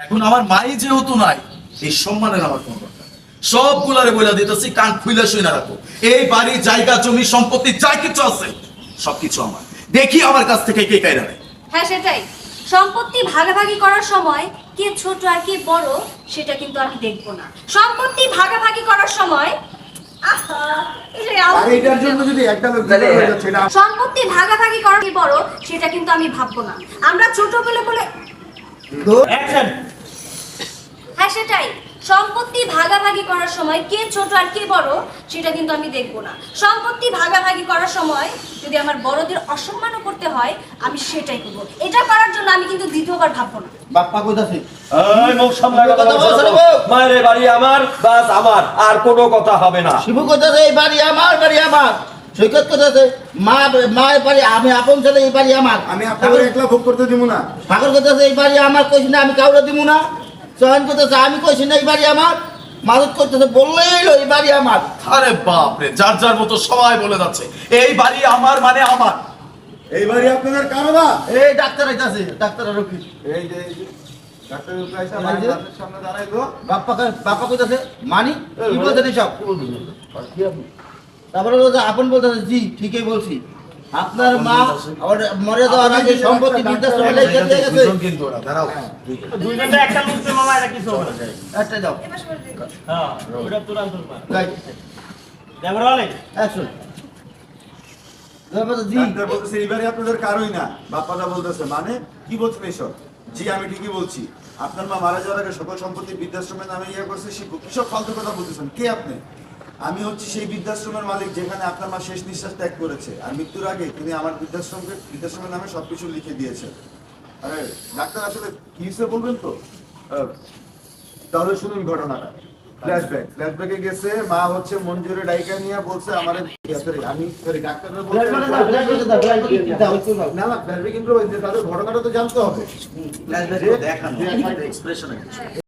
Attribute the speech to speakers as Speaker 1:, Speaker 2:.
Speaker 1: এখন আমার মাই যেহেতু নাই, এই সম্মানের আমার কোনো দরকার নেই। সবগুলারে বইলা দিতেছি, কান খুইলা শুই না রাখো। এই বাড়ি, জায়গা, জমি, সম্পত্তি যা কিছু আছে সবকিছু আমার। দেখি আমার কাছ থেকে কে কাইরা নেয়।
Speaker 2: হ্যাঁ সেটাই, সম্পত্তি ভাগাভাগি করার সময় কে ছোট আর কে বড় সেটা কিন্তু আমি দেখবো না। সম্পত্তি ভাগাভাগি করার সময় সম্পত্তি ভাগাভাগি করার কি বড় সেটা কিন্তু আমি ভাববো না। আমরা ছোট বলে বলে হ্যাঁ সেটাই, সম্পত্তি ভাগাভাগি করার সময় কে ছোট আর কে বড় সেটা কিন্তু আমি দেখবো না। সম্পত্তি ভাগাভাগি করার সময় যদি আমার বড়দের অসম্মানও করতে হয় আমি সেটাই করবো। এটা করার জন্য আমি কিন্তু দ্বিতীয়বার ভাববো না।
Speaker 3: বাপ্পা কইতাছে
Speaker 4: এই মুখ সামনে কথা বলছ না। মায়ের বাড়ি আমার, বাস আমার, আর কোনো কথা হবে না।
Speaker 3: শিবু কইতাছে এই বাড়ি আমার, বাড়ি আমার। সৈকত কইতাছে মায়ের বাড়ি আমি আপন ছেলে, এই বাড়ি আমার,
Speaker 5: আমি আপনাদের একলা ভোগ করতে দিব না।
Speaker 3: ঠাকুর কইতাছে এই বাড়ি আমার, কইছি না আমি কাউরে দিব না। চয়ন কইতাছে আমি কইছি না এই বাড়ি আমার। মাদত করতেছে বললেই হলো এই বাড়ি আমার।
Speaker 1: আরে বাপ রে, যার যার মতো সবাই বলে যাচ্ছে এই বাড়ি আমার মানে আমার।
Speaker 5: এই বাড়ি আপনাদের কারো না।
Speaker 3: এই ডাক্তার আইতাছে, ডাক্তার রকি।
Speaker 5: এই যে ডাক্তার পয়সা মায়ের সামনে দাঁড়াইলো।
Speaker 3: বাপ্পা কইতাছে মানি কি বলছেন এসব? তারপরে বলছে আপন বলতেছে জি ঠিকই বলছি, আপনার মা মরে যাওয়ার আগে সম্পত্তি বৃদ্ধাশ্রমে রেখে দিয়ে গেছে।
Speaker 1: কিন্তু ওরা দাঁড়াও,
Speaker 6: দুইজনটা একটা মুখে মামা, এটা কিছু হবে না।
Speaker 3: একটা দাও
Speaker 6: হ্যাঁ, ওটা তুরান্ত মার।
Speaker 3: রাইট
Speaker 6: ড্রাইভার ওয়ালে
Speaker 3: অ্যাকশন। জি
Speaker 5: ডাক্তার বলতেছে এই বাড়ি আপনাদের কারোই না। বাপ্পাটা বলতেছে মানে কি বলছেন এসব? জি আমি ঠিকই বলছি, আপনার মা মারা যাওয়ার আগে সকল সম্পত্তি বৃদ্ধাশ্রমের নামে করছে। শিবু কিসব ফালতু কথা বলতেছেন? কে আপনি? আমি হচ্ছি সেই বৃদ্ধাশ্রমের মালিক যেখানে আপনার মা শেষ নিঃশ্বাস ত্যাগ করেছে। আর মৃত্যুর আগে তিনি আমার বৃদ্ধাশ্রমের নামে সবকিছু লিখে দিয়েছেন। আরে ডাক্তার আসলে কি হিসেবে বলবেন তো? তাহলে শুনুন ঘটনাটা। ফ্ল্যাশব্যাকে গেছে, মা হচ্ছে মঞ্জুরে ডাইকা নিয়ে বলছে আমার আমি ডাক্তাররা না না ফ্ল্যাশব্যাক কিন্তু তাদের ঘটনাটা তো জানতে হবে।
Speaker 1: দেখানো এক্সপ্রেশন